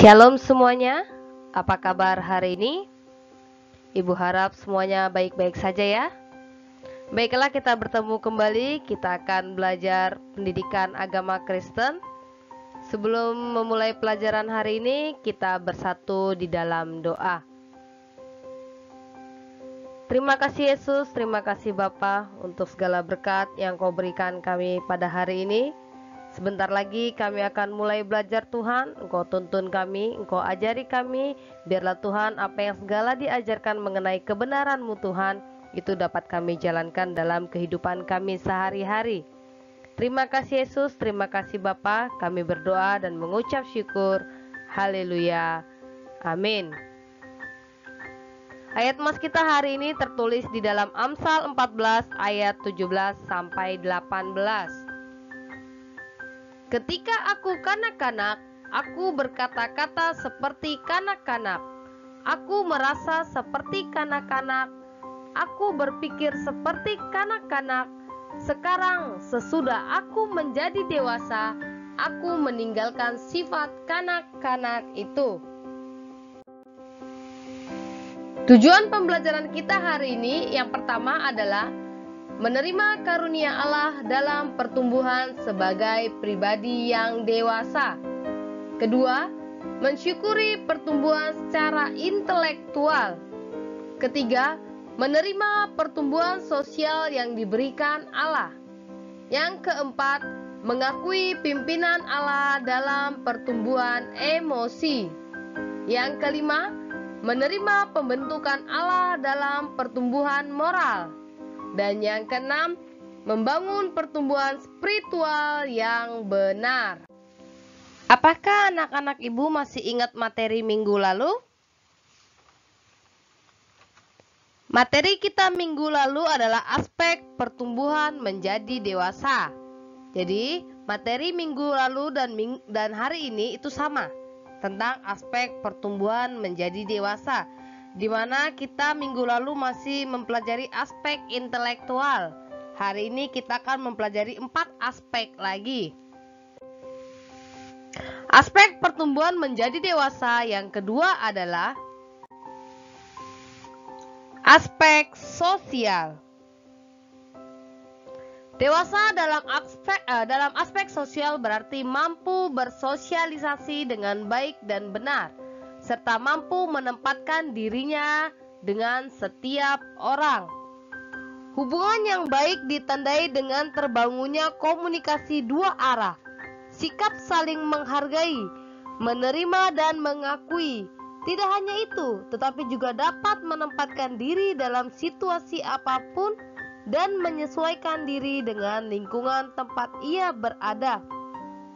Shalom semuanya, apa kabar hari ini? Ibu harap semuanya baik-baik saja ya. Baiklah, kita bertemu kembali, kita akan belajar pendidikan agama Kristen. Sebelum memulai pelajaran hari ini, kita bersatu di dalam doa. Terima kasih Yesus, terima kasih Bapa untuk segala berkat yang Kau berikan kami pada hari ini. Sebentar lagi kami akan mulai belajar Tuhan. Engkau tuntun kami, Engkau ajari kami. Biarlah Tuhan apa yang segala diajarkan mengenai kebenaran-Mu Tuhan, itu dapat kami jalankan dalam kehidupan kami sehari-hari. Terima kasih Yesus, terima kasih Bapa. Kami berdoa dan mengucap syukur. Haleluya. Amin. Ayat mas kita hari ini tertulis di dalam Amsal 14 ayat 17 sampai 18. Ketika aku kanak-kanak, aku berkata-kata seperti kanak-kanak. Aku merasa seperti kanak-kanak. Aku berpikir seperti kanak-kanak. Sekarang sesudah aku menjadi dewasa, aku meninggalkan sifat kanak-kanak itu. Tujuan pembelajaran kita hari ini yang pertama adalah menerima karunia Allah dalam pertumbuhan sebagai pribadi yang dewasa. Kedua, mensyukuri pertumbuhan secara intelektual. Ketiga, menerima pertumbuhan sosial yang diberikan Allah. Yang keempat, mengakui pimpinan Allah dalam pertumbuhan emosi. Yang kelima, menerima pembentukan Allah dalam pertumbuhan moral. Dan yang keenam, membangun pertumbuhan spiritual yang benar. Apakah anak-anak ibu masih ingat materi minggu lalu? Materi kita minggu lalu adalah aspek pertumbuhan menjadi dewasa. Jadi, materi minggu lalu dan hari ini itu sama, tentang aspek pertumbuhan menjadi dewasa, di mana kita minggu lalu masih mempelajari aspek intelektual. Hari ini kita akan mempelajari 4 aspek lagi. Aspek pertumbuhan menjadi dewasa yang kedua adalah aspek sosial. Dewasa dalam aspek sosial berarti mampu bersosialisasi dengan baik dan benar, serta mampu menempatkan dirinya dengan setiap orang. Hubungan yang baik ditandai dengan terbangunnya komunikasi dua arah, sikap saling menghargai, menerima dan mengakui. Tidak hanya itu, tetapi juga dapat menempatkan diri dalam situasi apapun dan menyesuaikan diri dengan lingkungan tempat ia berada.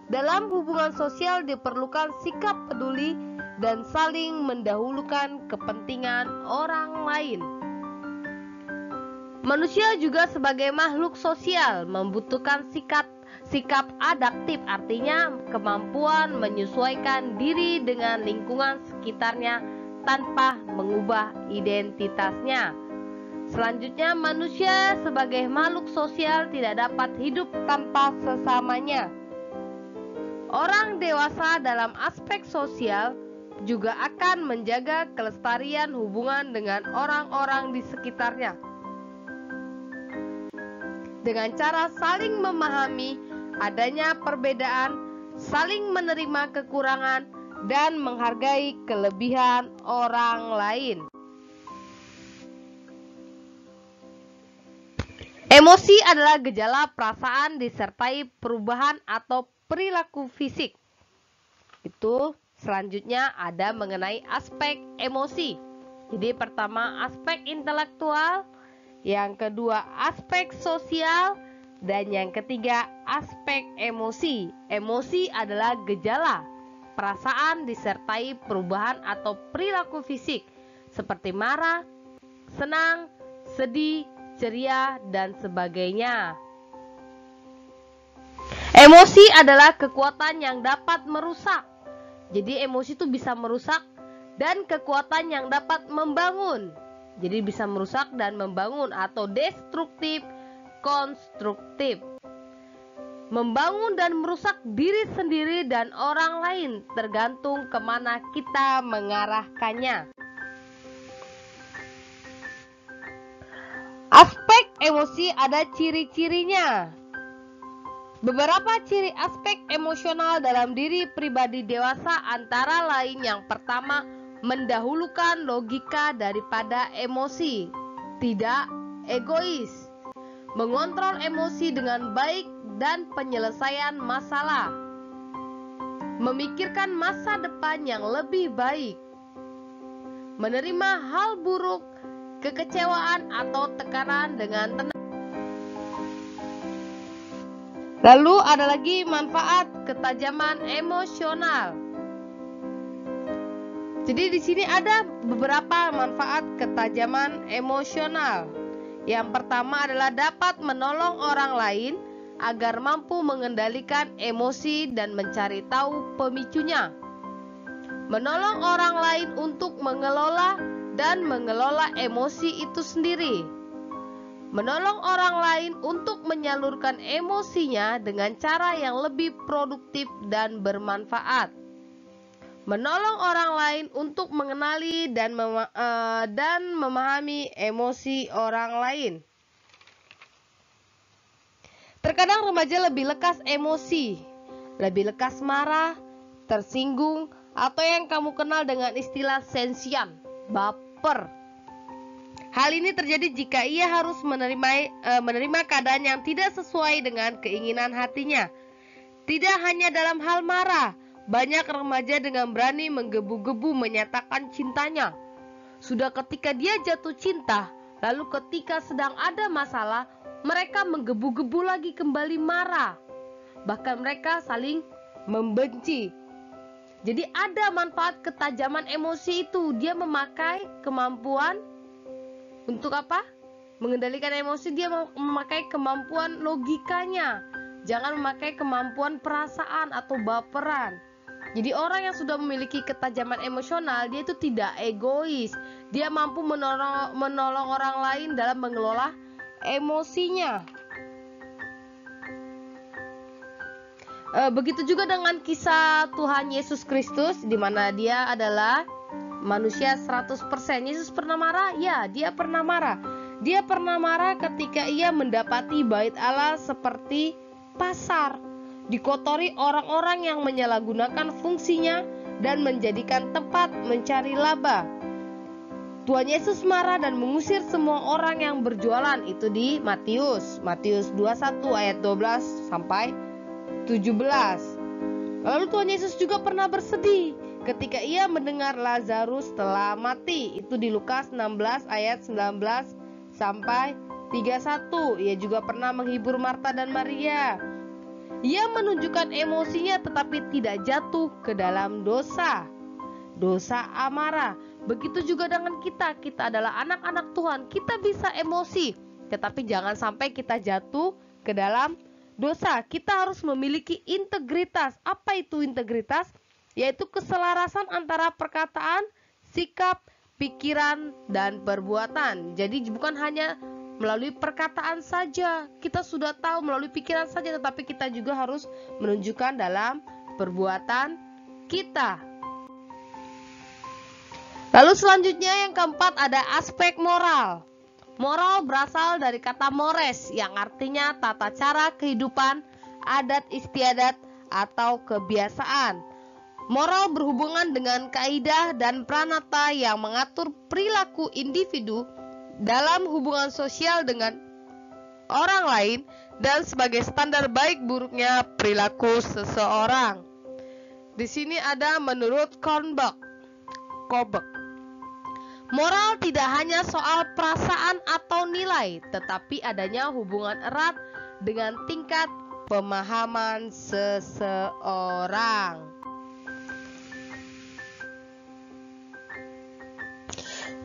Dalam hubungan sosial diperlukan sikap peduli dan saling mendahulukan kepentingan orang lain. Manusia juga sebagai makhluk sosial membutuhkan sikap adaptif, artinya kemampuan menyesuaikan diri dengan lingkungan sekitarnya tanpa mengubah identitasnya. Selanjutnya, manusia sebagai makhluk sosial tidak dapat hidup tanpa sesamanya. Orang dewasa dalam aspek sosial juga akan menjaga kelestarian hubungan dengan orang-orang di sekitarnya dengan cara saling memahami adanya perbedaan, saling menerima kekurangan, dan menghargai kelebihan orang lain. Emosi adalah gejala perasaan disertai perubahan atau perilaku fisik. Itu selanjutnya ada mengenai aspek emosi. Jadi pertama aspek intelektual, yang kedua aspek sosial, dan yang ketiga aspek emosi. Emosi adalah gejala perasaan disertai perubahan atau perilaku fisik seperti marah, senang, sedih, ceria, dan sebagainya. Emosi adalah kekuatan yang dapat merusak. Jadi emosi itu bisa merusak dan kekuatan yang dapat membangun. Jadi bisa merusak dan membangun atau destruktif, konstruktif. membangun dan merusak diri sendiri dan orang lain, tergantung kemana kita mengarahkannya. Aspek emosi ada ciri-cirinya. Beberapa ciri aspek emosional dalam diri pribadi dewasa antara lain yang pertama, mendahulukan logika daripada emosi, tidak egois, mengontrol emosi dengan baik dan penyelesaian masalah, memikirkan masa depan yang lebih baik, menerima hal buruk, kekecewaan atau tekanan dengan tenang. Lalu ada lagi manfaat ketajaman emosional. Jadi di sini ada beberapa manfaat ketajaman emosional. Yang pertama adalah dapat menolong orang lain agar mampu mengendalikan emosi dan mencari tahu pemicunya. Menolong orang lain untuk mengelola dan mengelola emosi itu sendiri. Menolong orang lain untuk menyalurkan emosinya dengan cara yang lebih produktif dan bermanfaat. Menolong orang lain untuk mengenali dan memahami emosi orang lain. Terkadang remaja lebih lekas emosi, lebih lekas marah, tersinggung, atau yang kamu kenal dengan istilah sensian, baper. Hal ini terjadi jika ia harus menerima keadaan yang tidak sesuai dengan keinginan hatinya. Tidak hanya dalam hal marah, banyak remaja dengan berani menggebu-gebu menyatakan cintanya. Sudah ketika dia jatuh cinta, lalu ketika sedang ada masalah, mereka menggebu-gebu lagi kembali marah. Bahkan mereka saling membenci. Jadi ada manfaat ketajaman emosi itu. Dia memakai kemampuan untuk apa? Mengendalikan emosi. Dia memakai kemampuan logikanya. Jangan memakai kemampuan perasaan atau baperan. Jadi orang yang sudah memiliki ketajaman emosional, dia itu tidak egois. Dia mampu menolong orang lain dalam mengelola emosinya. Begitu juga dengan kisah Tuhan Yesus Kristus, di mana dia adalah manusia 100%. Yesus pernah marah? Ya, dia pernah marah. Dia pernah marah ketika ia mendapati bait Allah seperti pasar, dikotori orang-orang yang menyalahgunakan fungsinya dan menjadikan tempat mencari laba. Tuhan Yesus marah dan mengusir semua orang yang berjualan. Itu di Matius 21 ayat 12 sampai 17. Lalu Tuhan Yesus juga pernah bersedih ketika ia mendengar Lazarus telah mati. Itu di Lukas 16 ayat 19 sampai 31. Ia juga pernah menghibur Marta dan Maria. Ia menunjukkan emosinya tetapi tidak jatuh ke dalam dosa amarah. Begitu juga dengan kita adalah anak-anak Tuhan. Kita bisa emosi, tetapi jangan sampai kita jatuh ke dalam dosa. Kita harus memiliki integritas. Apa itu integritas? Yaitu keselarasan antara perkataan, sikap, pikiran, dan perbuatan. Jadi bukan hanya melalui perkataan saja, kita sudah tahu, melalui pikiran saja, tetapi kita juga harus menunjukkan dalam perbuatan kita. Lalu selanjutnya yang keempat ada aspek moral. Moral berasal dari kata mores yang artinya tata cara kehidupan, adat istiadat, atau kebiasaan. Moral berhubungan dengan kaidah dan pranata yang mengatur perilaku individu dalam hubungan sosial dengan orang lain dan sebagai standar baik buruknya perilaku seseorang. Di sini ada menurut Kohlberg. Moral tidak hanya soal perasaan atau nilai, tetapi adanya hubungan erat dengan tingkat pemahaman seseorang.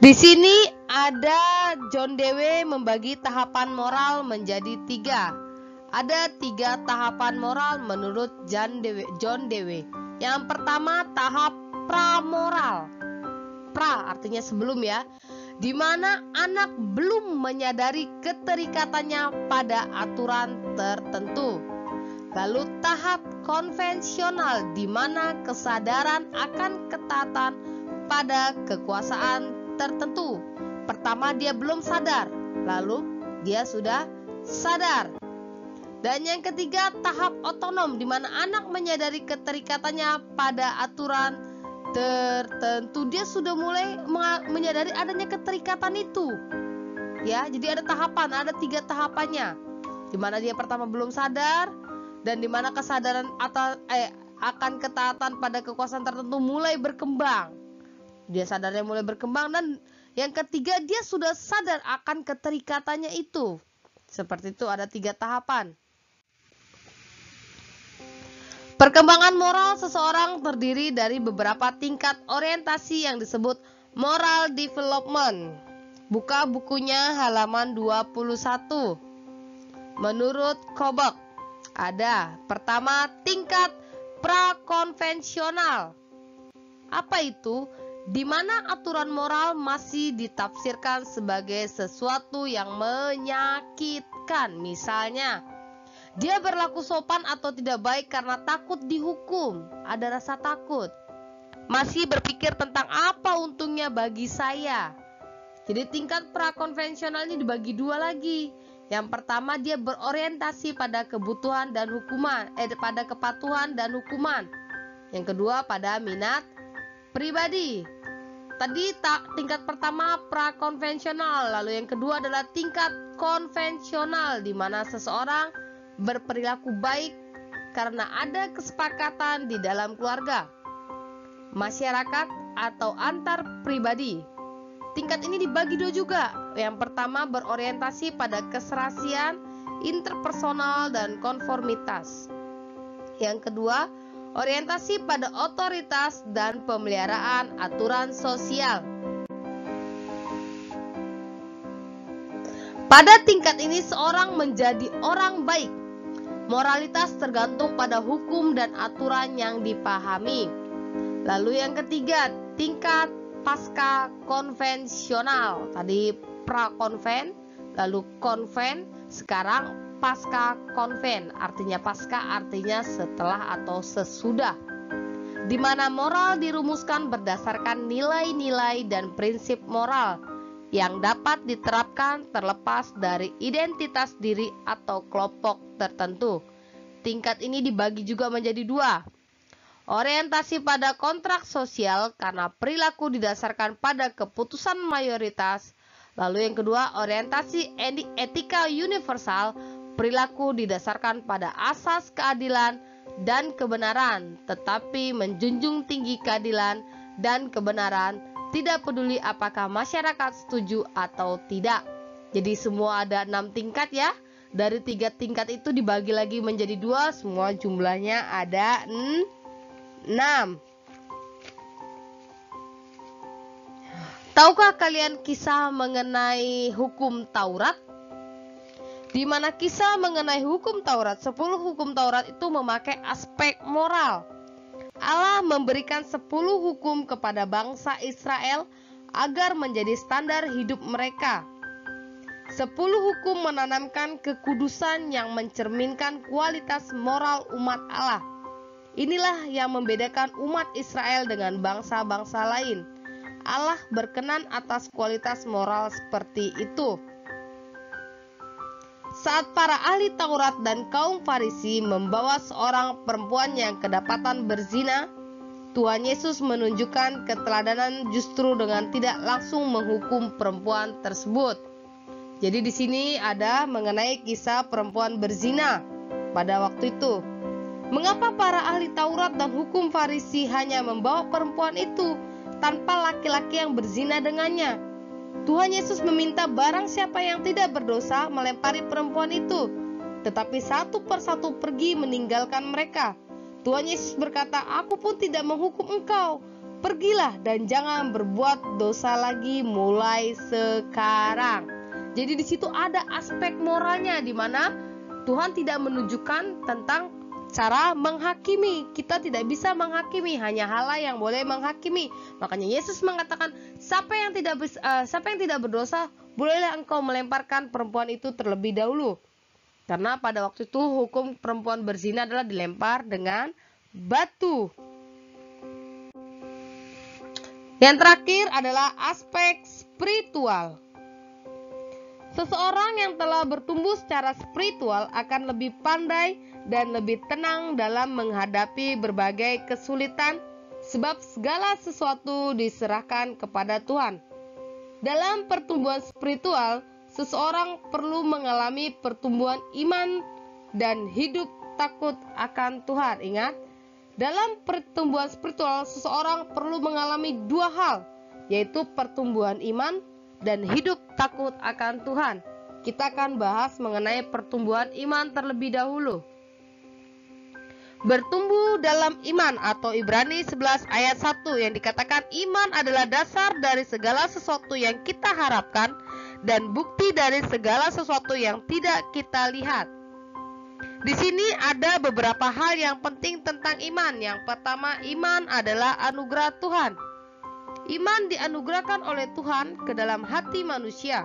Di sini ada John Dewey membagi tahapan moral menjadi 3. Ada 3 tahapan moral menurut John Dewey. Yang pertama tahap pramoral. Pra artinya sebelum ya, di mana anak belum menyadari keterikatannya pada aturan tertentu. Lalu tahap konvensional, di mana kesadaran akan ketaatan pada kekuasaan tertentu. Pertama dia belum sadar, lalu dia sudah sadar. Dan yang ketiga tahap otonom, di mana anak menyadari keterikatannya pada aturan tertentu. Dia sudah mulai menyadari adanya keterikatan itu. Ya, jadi ada tahapan, ada 3 tahapannya. Di mana dia pertama belum sadar, dan di mana kesadaran akan ketaatan pada kekuasaan tertentu mulai berkembang. Dia sadarnya mulai berkembang, dan yang ketiga dia sudah sadar akan keterikatannya itu. Seperti itu, ada 3 tahapan. Perkembangan moral seseorang terdiri dari beberapa tingkat orientasi yang disebut moral development. Buka bukunya halaman 21. Menurut Kobek, ada pertama tingkat prakonvensional. Apa itu? Di mana aturan moral masih ditafsirkan sebagai sesuatu yang menyakitkan. Misalnya, dia berlaku sopan atau tidak baik karena takut dihukum. Ada rasa takut. Masih berpikir tentang apa untungnya bagi saya. Jadi tingkat prakonvensional ini dibagi 2 lagi. Yang pertama dia berorientasi pada kebutuhan dan hukuman, pada kepatuhan dan hukuman. Yang kedua pada minat pribadi. Tadi tingkat pertama prakonvensional, lalu yang kedua adalah tingkat konvensional, di mana seseorang berperilaku baik karena ada kesepakatan di dalam keluarga, masyarakat, atau antar pribadi. Tingkat ini dibagi 2 juga. Yang pertama berorientasi pada keserasian, interpersonal, dan konformitas. Yang kedua, orientasi pada otoritas dan pemeliharaan aturan sosial. Pada tingkat ini seorang menjadi orang baik. Moralitas tergantung pada hukum dan aturan yang dipahami. Lalu yang ketiga, tingkat pasca konvensional. Tadi prakonven, lalu konven, sekarang pasca konven. Artinya pasca artinya setelah atau sesudah. Di mana moral dirumuskan berdasarkan nilai-nilai dan prinsip moral yang dapat diterapkan terlepas dari identitas diri atau kelompok tertentu. Tingkat ini dibagi juga menjadi 2. Orientasi pada kontrak sosial karena perilaku didasarkan pada keputusan mayoritas. Lalu yang kedua, orientasi etika universal, perilaku didasarkan pada asas keadilan dan kebenaran, tetapi menjunjung tinggi keadilan dan kebenaran, tidak peduli apakah masyarakat setuju atau tidak. Jadi semua ada 6 tingkat ya. Dari 3 tingkat itu dibagi lagi menjadi 2, semua jumlahnya ada 6. Tahukah kalian kisah mengenai hukum Taurat? Di mana kisah mengenai hukum Taurat, 10 hukum Taurat itu memakai aspek moral. Allah memberikan 10 hukum kepada bangsa Israel agar menjadi standar hidup mereka. 10 hukum menanamkan kekudusan yang mencerminkan kualitas moral umat Allah. Inilah yang membedakan umat Israel dengan bangsa-bangsa lain. Allah berkenan atas kualitas moral seperti itu. Saat para ahli Taurat dan kaum Farisi membawa seorang perempuan yang kedapatan berzina, Tuhan Yesus menunjukkan keteladanan justru dengan tidak langsung menghukum perempuan tersebut. Jadi di sini ada mengenai kisah perempuan berzina pada waktu itu. Mengapa para ahli Taurat dan hukum Farisi hanya membawa perempuan itu tanpa laki-laki yang berzina dengannya? Tuhan Yesus meminta barang siapa yang tidak berdosa melempari perempuan itu, tetapi satu persatu pergi meninggalkan mereka. Tuhan Yesus berkata, "Aku pun tidak menghukum engkau. Pergilah dan jangan berbuat dosa lagi mulai sekarang." Jadi di situ ada aspek moralnya, di mana Tuhan tidak menunjukkan tentang cara menghakimi. Kita tidak bisa menghakimi, hanya Allah yang boleh menghakimi. Makanya Yesus mengatakan, siapa yang tidak berdosa, bolehlah engkau melemparkan perempuan itu terlebih dahulu. Karena pada waktu itu hukum perempuan berzina adalah dilempar dengan batu. Yang terakhir adalah aspek spiritual. Seseorang yang telah bertumbuh secara spiritual akan lebih pandai dan lebih tenang dalam menghadapi berbagai kesulitan, sebab segala sesuatu diserahkan kepada Tuhan. Dalam pertumbuhan spiritual, seseorang perlu mengalami pertumbuhan iman dan hidup takut akan Tuhan. Ingat, dalam pertumbuhan spiritual, seseorang perlu mengalami dua hal, yaitu pertumbuhan iman dan hidup takut akan Tuhan. Kita akan bahas mengenai pertumbuhan iman terlebih dahulu. Bertumbuh dalam iman atau Ibrani 11 ayat 1 yang dikatakan iman adalah dasar dari segala sesuatu yang kita harapkan dan bukti dari segala sesuatu yang tidak kita lihat. Di sini ada beberapa hal yang penting tentang iman. Yang pertama, iman adalah anugerah Tuhan. Iman dianugerahkan oleh Tuhan ke dalam hati manusia.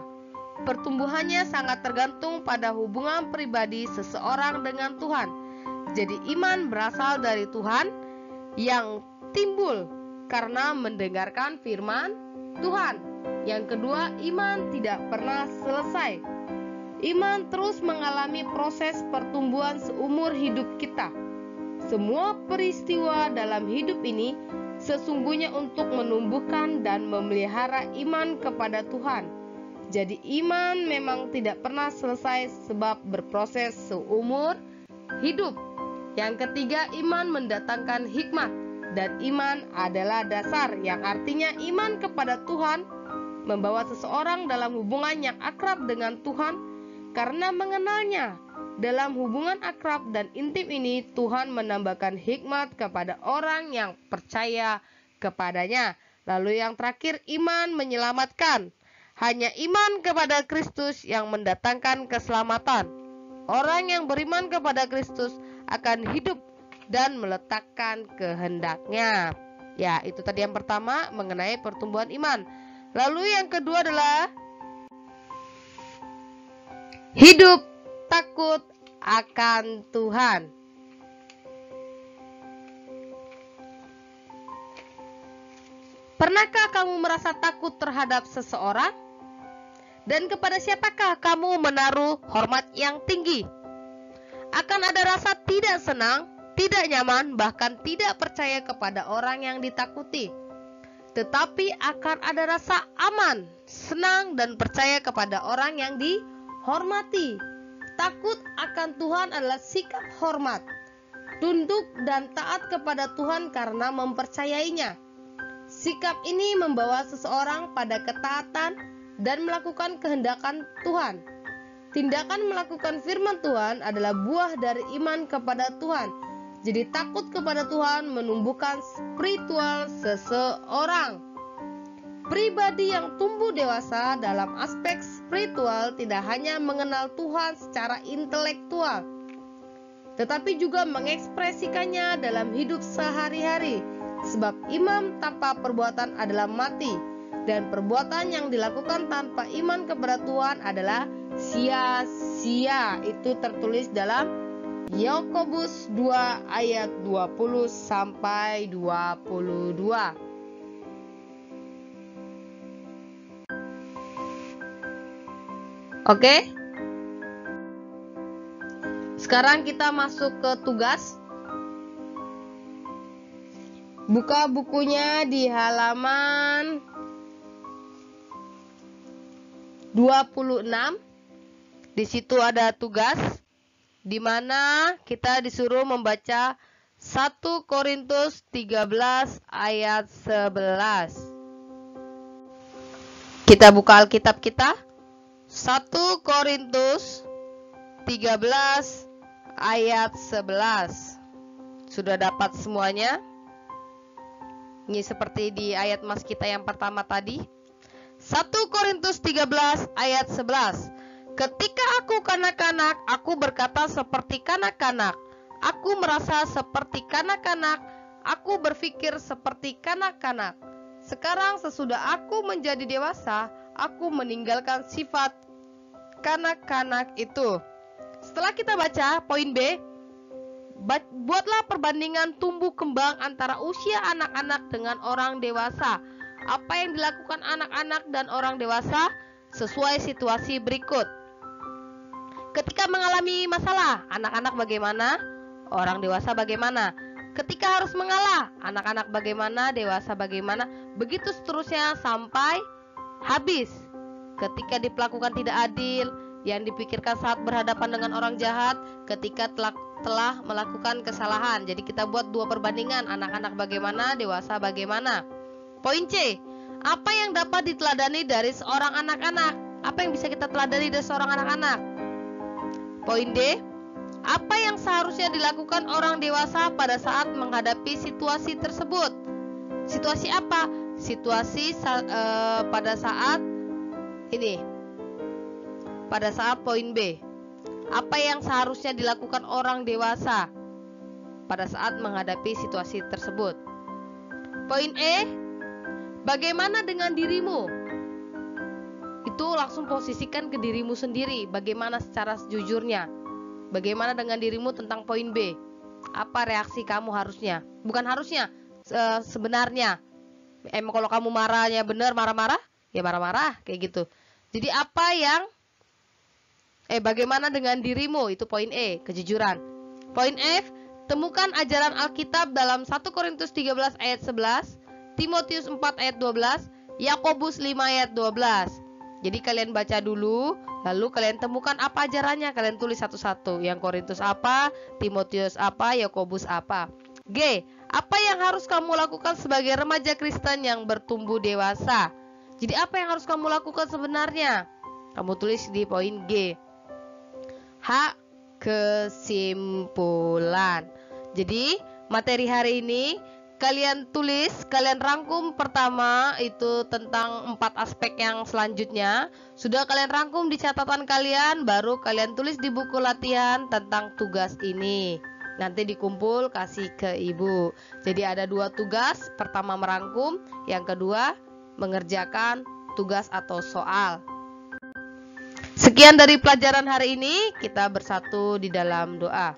Pertumbuhannya sangat tergantung pada hubungan pribadi seseorang dengan Tuhan. Jadi iman berasal dari Tuhan yang timbul karena mendengarkan firman Tuhan. Yang kedua, iman tidak pernah selesai. Iman terus mengalami proses pertumbuhan seumur hidup kita. Semua peristiwa dalam hidup ini sesungguhnya untuk menumbuhkan dan memelihara iman kepada Tuhan. Jadi iman memang tidak pernah selesai sebab berproses seumur hidup. Yang ketiga, iman mendatangkan hikmat, dan iman adalah dasar, yang artinya iman kepada Tuhan membawa seseorang dalam hubungan yang akrab dengan Tuhan karena mengenalnya. Dalam hubungan akrab dan intim ini, Tuhan menambahkan hikmat kepada orang yang percaya kepadanya. Lalu yang terakhir, iman menyelamatkan. Hanya iman kepada Kristus yang mendatangkan keselamatan. Orang yang beriman kepada Kristus akan hidup dan meletakkan kehendaknya. Ya, itu tadi yang pertama mengenai pertumbuhan iman. Lalu yang kedua adalah hidup takut akan Tuhan. Pernahkah kamu merasa takut terhadap seseorang? Dan kepada siapakah kamu menaruh hormat yang tinggi? Akan ada rasa tidak senang, tidak nyaman, bahkan tidak percaya kepada orang yang ditakuti. Tetapi akan ada rasa aman, senang, dan percaya kepada orang yang dihormati. Takut akan Tuhan adalah sikap hormat, tunduk dan taat kepada Tuhan karena mempercayainya. Sikap ini membawa seseorang pada ketaatan dan melakukan kehendakan Tuhan. Tindakan melakukan firman Tuhan adalah buah dari iman kepada Tuhan. Jadi takut kepada Tuhan menumbuhkan spiritual seseorang. Pribadi yang tumbuh dewasa dalam aspek spiritual tidak hanya mengenal Tuhan secara intelektual, tetapi juga mengekspresikannya dalam hidup sehari-hari. Sebab iman tanpa perbuatan adalah mati, dan perbuatan yang dilakukan tanpa iman kepada Tuhan adalah sia-sia. Itu tertulis dalam Yakobus 2 ayat 20 sampai 22. Oke. Sekarang kita masuk ke tugas. Buka bukunya di halaman 26. Di situ ada tugas di mana kita disuruh membaca 1 Korintus 13 ayat 11. Kita buka Alkitab kita. 1 Korintus 13 ayat 11. Sudah dapat semuanya? Ini seperti di ayat mas kita yang pertama tadi. 1 Korintus 13 ayat 11. Ketika aku kanak-kanak, aku berkata seperti kanak-kanak. Aku merasa seperti kanak-kanak. Aku berpikir seperti kanak-kanak. Sekarang sesudah aku menjadi dewasa, aku meninggalkan sifat kanak-kanak itu. Setelah kita baca poin B, buatlah perbandingan tumbuh kembang antara usia anak-anak dengan orang dewasa. Apa yang dilakukan anak-anak dan orang dewasa sesuai situasi berikut. Ketika mengalami masalah, anak-anak bagaimana? Orang dewasa bagaimana? Ketika harus mengalah, anak-anak bagaimana? Dewasa bagaimana? Begitu seterusnya sampai habis. Ketika diperlakukan tidak adil, yang dipikirkan saat berhadapan dengan orang jahat, ketika telah melakukan kesalahan. Jadi kita buat dua perbandingan, anak-anak bagaimana, dewasa bagaimana. Poin C, apa yang dapat diteladani dari seorang anak-anak? Apa yang bisa kita teladani dari seorang anak-anak? Poin D, apa yang seharusnya dilakukan orang dewasa pada saat menghadapi situasi tersebut? Situasi apa? Situasi pada saat ini. Pada saat poin B, apa yang seharusnya dilakukan orang dewasa pada saat menghadapi situasi tersebut? Poin E, bagaimana dengan dirimu? Itu langsung posisikan ke dirimu sendiri. Bagaimana secara sejujurnya? Bagaimana dengan dirimu tentang poin B? Apa reaksi kamu harusnya? Bukan harusnya, sebenarnya. Kalau kamu marahnya benar, marah-marah, ya marah-marah, kayak gitu. Jadi apa yang bagaimana dengan dirimu? Itu poin E, kejujuran. Poin F, temukan ajaran Alkitab dalam 1 Korintus 13 ayat 11, Timotius 4 ayat 12, Yakobus 5 ayat 12. Jadi kalian baca dulu, lalu kalian temukan apa ajarannya, kalian tulis satu-satu. Yang Korintus apa, Timotius apa, Yakobus apa. G, apa yang harus kamu lakukan sebagai remaja Kristen yang bertumbuh dewasa? Jadi apa yang harus kamu lakukan sebenarnya? Kamu tulis di poin G. H, kesimpulan. Jadi materi hari ini kalian tulis, kalian rangkum. Pertama itu tentang 4 aspek yang selanjutnya. Sudah kalian rangkum di catatan kalian, baru kalian tulis di buku latihan tentang tugas ini. Nanti dikumpul kasih ke ibu. Jadi ada 2 tugas. Pertama merangkum, yang kedua mengerjakan tugas atau soal. Sekian dari pelajaran hari ini. Kita bersatu di dalam doa.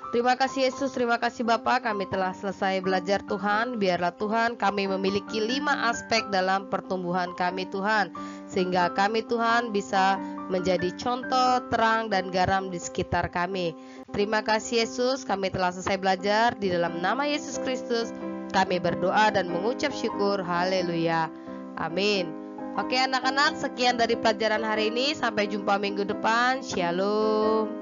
Terima kasih Yesus, terima kasih Bapa, kami telah selesai belajar Tuhan. Biarlah Tuhan kami memiliki 5 aspek dalam pertumbuhan kami Tuhan, sehingga kami Tuhan bisa menjadi contoh, terang, dan garam di sekitar kami. Terima kasih Yesus, kami telah selesai belajar. Di dalam nama Yesus Kristus kami berdoa dan mengucap syukur. Haleluya, amin. Oke anak-anak, sekian dari pelajaran hari ini. Sampai jumpa minggu depan. Shalom.